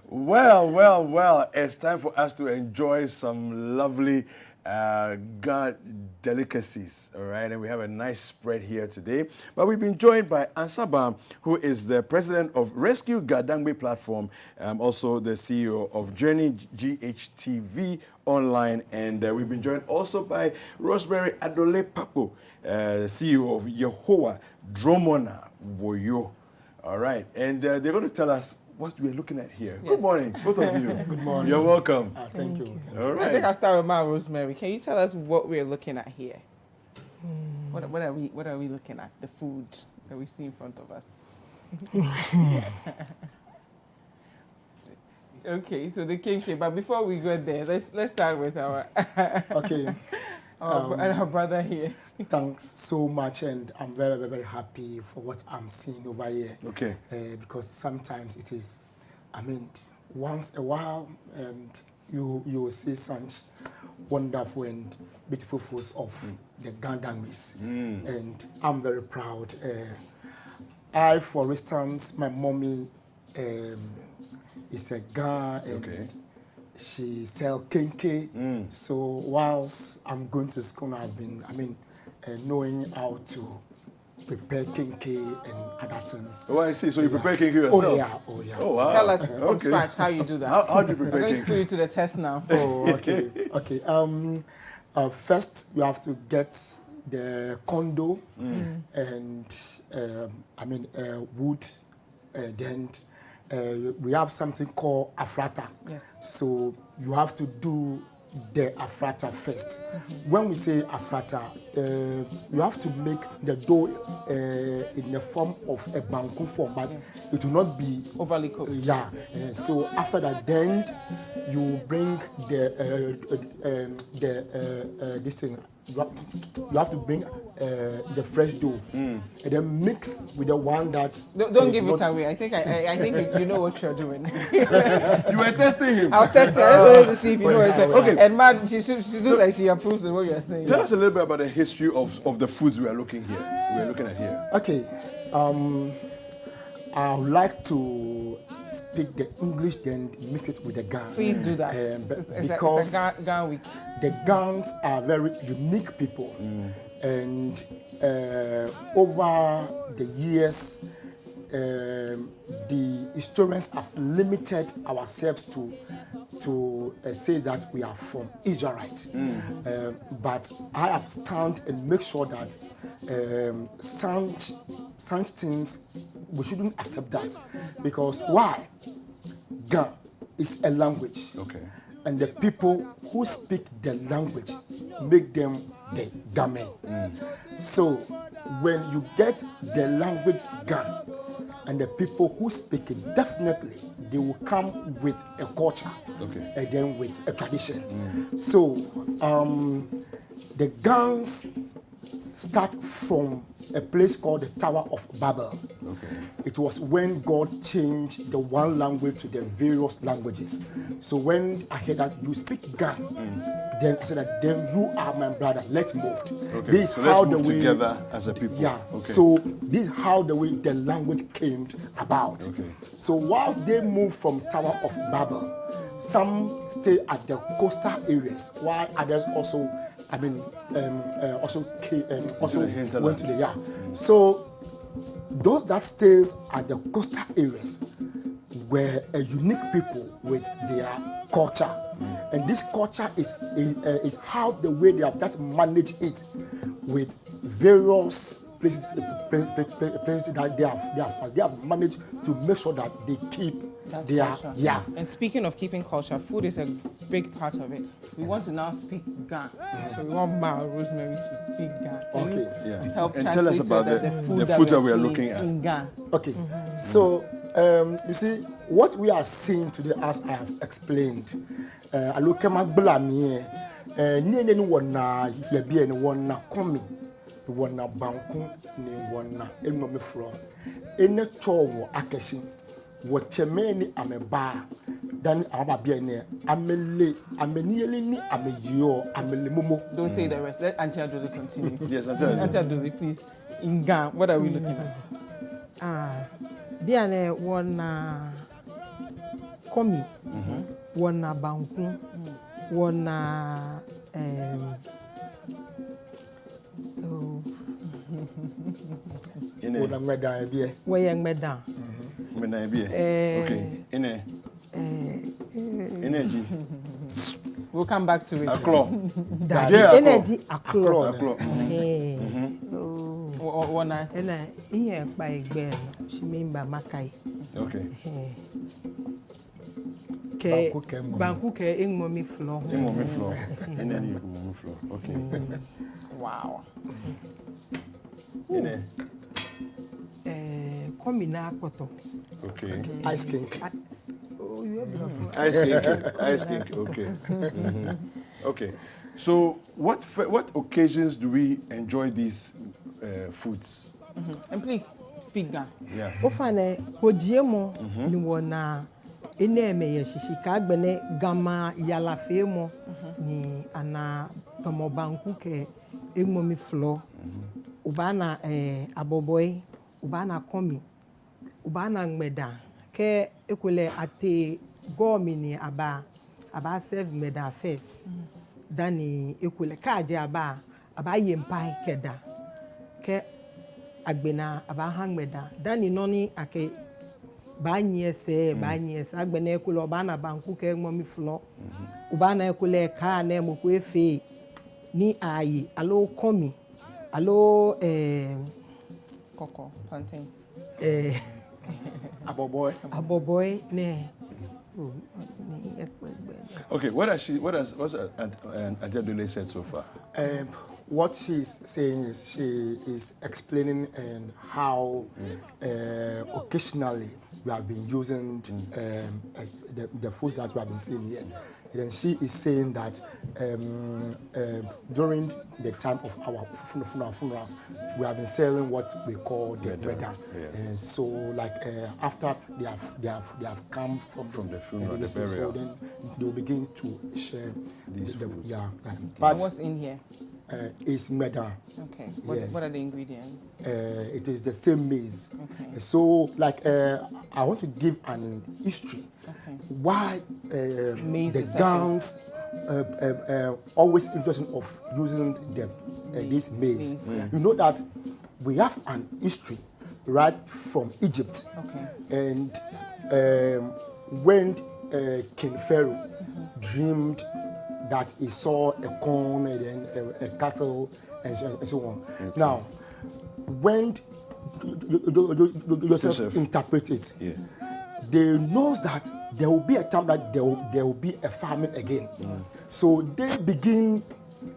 Well. It's time for us to enjoy some lovely God delicacies, all right? And we have a nice spread here today. But we've been joined by Ansabam, who is the president of Rescue Ga-Dangbe platform, also the CEO of Journey GHTV online. And we've been joined also by Rosemary Adole Papo, CEO of Yehowa Dromona Woyo. All right, and they're going to tell us what we're looking at here. Yes. Good morning, both of you. Good morning. You're welcome. Thank you. All right. I think I'll start with my Rosemary. Can you tell us what we're looking at here? What are we looking at? The food that we see in front of us. Okay, so the kinky. But before we go there, let's start with our our brother here. Thanks so much, and I'm very, very happy for what I'm seeing over here. Okay. Because sometimes it is, once a while, and you will see such wonderful and beautiful foods of the Ga-Dangbes. And I'm very proud. For instance, my mommy is a Ga, and she sells kinky. So whilst I'm going to school, I've been, knowing how to prepare kinky and other things. Oh, I see. So you prepare kinky yourself? Oh, yeah. Oh, wow. Tell us from scratch how you do that. How do you prepare kinky? I'm going to put you to the test now. Oh, okay. First, you have to get the condo and, wood. Then we have something called afrata. Yes. So you have to do the afrata first. When we say afrata, you have to make the dough in the form of a banku form, but it will not be overly cooked. Yeah. So after that, then you bring this thing. You have to bring the fresh dough and then mix with the one that. Don't give it away. I think you know what you're doing. You were testing him. I was testing. I just wanted to see if you know what you're saying. Okay. And Mad, she looks like she approves of what you're saying. Tell us a little bit about the history of the foods we are looking at here. Okay. I would like to speak the English, then mix it with the Ga. Please do that. Because it's a Ga week. The Gans are very unique people, and over the years, the historians have limited ourselves to say that we are from Israelites. But I have stand and make sure that such things, we shouldn't accept that. Because why? Ga is a language. Okay. And the people who speak the language make them the Game. So when you get the language Ga and the people who speak it, definitely they will come with a culture and then with a tradition. So the Gans start from a place called the Tower of Babel. It was when God changed the one language to the various languages. So when I heard that you speak Ga, then I said that then you are my brother. Let's move. This is how let's move together as a people. Yeah. So this is how the language came about. So whilst they moved from Tower of Babel, some stay at the coastal areas, while others also went to the So those that stays at the coastal areas were a unique people with their culture, and this culture is how the way they have just managed it with various places that they have managed to make sure that they keep their culture. And speaking of keeping culture, food is a big part of it. We want to now speak Ga, so we want Rosemary to speak Ga. Help and tell us about the food that we are looking at in Ga. So you see what we are seeing today, as I have explained. I look at my blame wana banku ni wana enome fro ene chowo akeshi wo chemeni ameba dan ababia ne amele ameniele ni ameyo amele momo. Don't say the rest. Let Auntie Adole continue. Yes, Auntie Adole, please. In Ga, what are we looking at? biane wona komi wona banku wona Wona ngmeda ebie. weye ngmeda. Okay. Energy. We'll come back to it. Aklo. Energy aklo. One night. Ena iye pa egbe she member makai. Okay. Banku ke engmomi floor. Engmomi floor. Energy engmomi floor. Okay. Wow. Komi na apoto. Okay. Ice cake. Oh, you have Ice cake. Okay. Okay. So, what occasions do we enjoy these foods? And please speak Ga. Yeah. Ofane hodiemo ni wona eneme ye shishika agbene gama yalafe mo ni ana tomo banku ke egmomi floor. Ubana aboboy, ubana komi, ubana ngmeda ke ekule ate gomi ni aba serve ngmeda first. Dani ekule kaje aba yempai keda ke agbena aba hangmeda dani noni ake ba nyese agbena ekule ubana banku ke egmomi floor. Ubana ekule ka na moku efe ni ayi alo komi Allo, Coco, plantain. Aboboy, ne. Okay, what's Ga-Dangbe said so far? What she's saying is she is explaining how occasionally we have been using the foods that we have been seeing here. And then she is saying that during the time of our funerals, we have been selling what we call the weather. And so, like after they have come from the funeral, the burial, so then they will begin to share But what's in here? Is meda. Okay. What are the ingredients? It is the same maize. Okay. So, like, I want to give an history. Okay. Why Maize the is Gans always interested of using this maize. Yeah. You know that we have an history right from Egypt. Okay. And when King Pharaoh dreamed that he saw a corn and then a cattle and so on. Okay. Now, when Joseph interprets it, they know that there will be a time that there will be a famine again. So they begin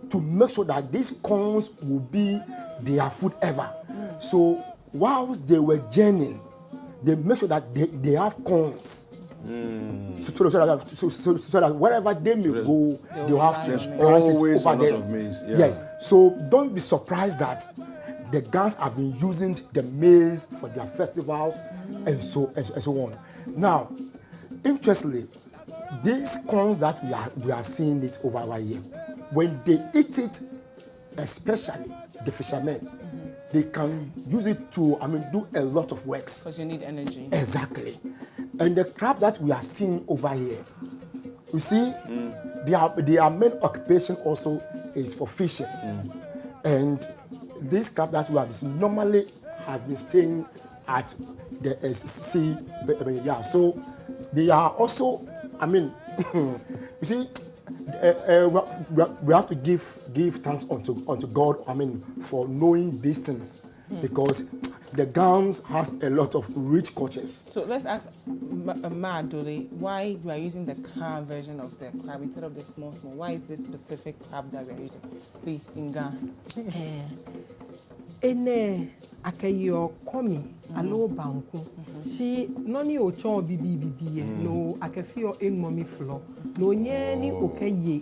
to make sure that these corns will be their food ever. So whilst they were journeying, they make sure that they have corns. So that wherever they may go, they'll have to always over there. Of maize. Yeah. Yes. So don't be surprised that the Gans have been using the maize for their festivals and so on. Now, interestingly, these corn that we are seeing it over our year, when they eat it, especially the fishermen, they can use it to do a lot of works. Because you need energy. Exactly. And the crab that we are seeing over here, you see, their main occupation also is for fishing. And this crab that we have seen normally have been staying at the sea. Yeah, so they are also, you see, we have to give thanks unto God, for knowing these things, because the Gams has a lot of rich cultures. So let's ask Dole, why we are using the car version of the crab instead of the small? Why is this specific crab that we are using? Please, Inga. Ene akayo komi alo banku. Si noni ochon bibi no akafio engmomi floor. No nyeni okaye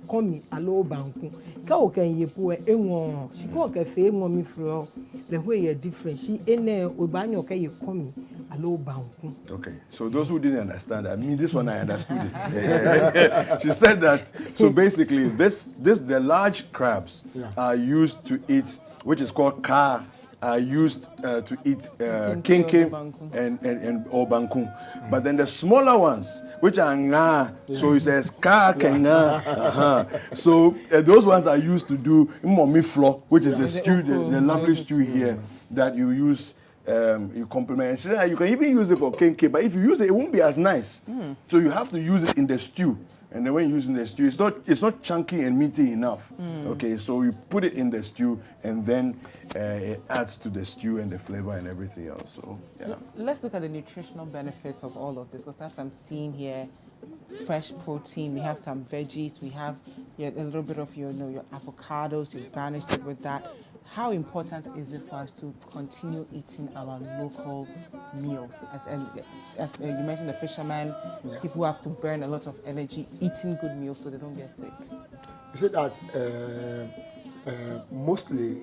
komi alo banku. Ka okaye po enwon. Si ko okafe engmomi floor. The way you're different. Si ene obanyo okaye komi alo banku. Okay, so those who didn't understand, this one I understood it. She said that, so basically the large crabs are used to eat, which is called ka are used to eat Kinke kinke or and or banku. But then the smaller ones, which are nga, so it says ka kenga. So those ones are used to do momi flour, which is the stew, the lovely stew here that you use. You complement. So you can even use it for kinke, but if you use it, it won't be as nice. So you have to use it in the stew. And then when you're using the stew, it's not chunky and meaty enough. Okay, so you put it in the stew, and then it adds to the stew and the flavor and everything else. So yeah. Let's look at the nutritional benefits of all of this, because that's I'm seeing here. Fresh protein. We have some veggies. We have a little bit of your avocados. You've garnished it with that. How important is it for us to continue eating our local meals? As you mentioned, the fishermen, people have to burn a lot of energy eating good meals so they don't get sick. You see that mostly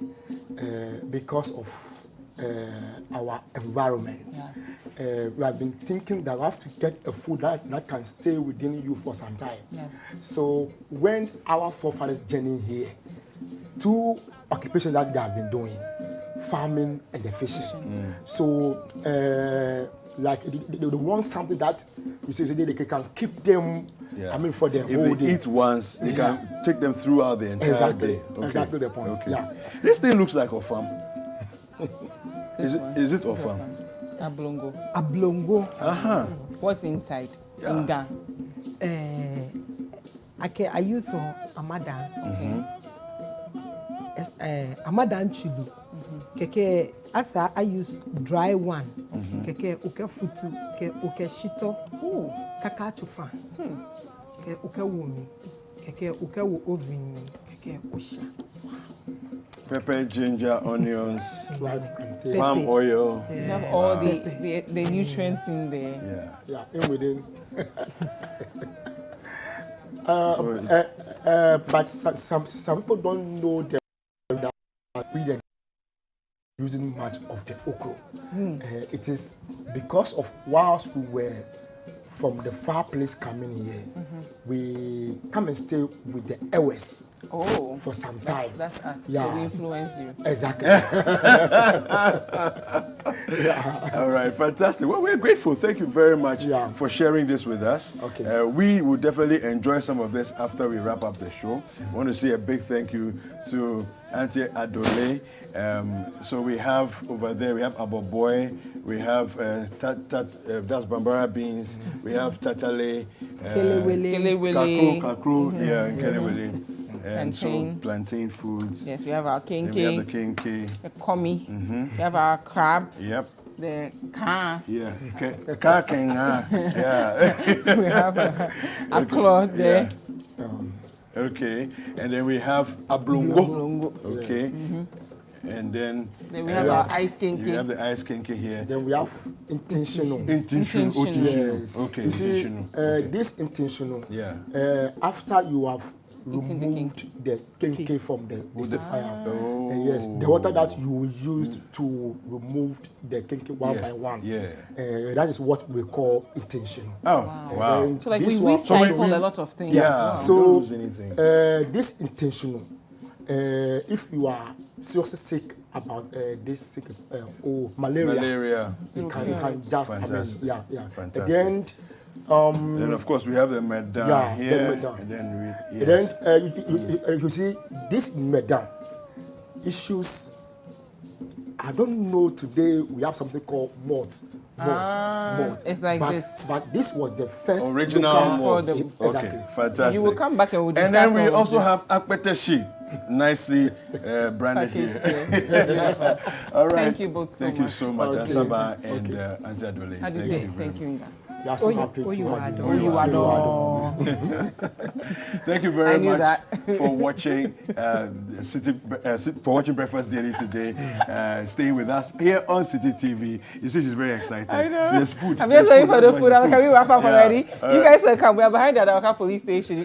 because of our environment. We have been thinking that we have to get a food that can stay within you for some time. So when our forefathers journey here, two occupations that they have been doing, farming and the fishing. So like they want something that you say they can keep them. I mean, for the whole if they day. eat once, they can take them throughout the entire day. Okay. Exactly the point. Okay. Yeah. This thing looks like a farm. Is it a farm? Ablongo. Ablongo. What's inside? Nga. I use Amadan. Amadan chili. Keke asa I use dry one. Keke uke futu, uke shito, kaka chufa. Keke uke wumi, keke uke wo oven, keke osha. Pepper, ginger, onions, Right. palm oil. You have all the nutrients in there. Yeah, in within. But some people don't know that we are using much of the okra. It is because of whilst we were from the far place coming here, we come and stay with the Ewes for some time. That's us. Yeah. So we influence you. Exactly. All right, fantastic. Well, we're grateful. Thank you very much for sharing this with us. Okay. We will definitely enjoy some of this after we wrap up the show. I want to say a big thank you to Auntie Adole. So we have over there, we have Aboboy, we have that's Bambara beans, we have Tatale, Kelewele. Kakru, and Kelewele. And Plantain. so plantain foods. Yes, we have our Then kinke. we have the kinke. The komi. We have our crab. Yep. The ka. Yeah. Kakenga. Yeah. We have a claw there. Okay. And then we have ablongo. Ablongo. Okay. And then we have our ice kinke. We have the ice kinke here. Then we have intentional. Intentional. Yes. Okay. You see, Intentional. this intentional. Yeah. After you have Eating the removed the kinke from the fire. Oh. Yes, the water that you used to remove the kinke one by one. Yeah. That is what we call intentional. Oh, wow. And So like this we one- recycle a lot of things Yeah. as well. So don't lose anything. this intentional, if you are seriously sick about this sickness or malaria, it can just Fantastic. yeah. Fantastic. At the end, And then of course we have the medan here. the medan. And then we And then you see this medan issues. I don't know. Today we have something called malt. It's like but, this. But this was the first original local- malt. Exactly. Okay, fantastic. You will come back and we'll discuss And then we all of also this. have akpeteshi, nicely branded Packaged here. here. All right. Thank you both so Thank much. you so much, Okay. Asaba and Auntie Adole. How do you Thank say you it? very Thank you, Nga. We are so happy to have you. Thank you very I knew much that. for watching for watching Breakfast Daily today. Staying with us here on Citi TV. You see, she's very excited. I know. There's food. I'm just waiting for the food. Can we wrap up Yeah. already? You guys will come. We are behind the Adawaka police station.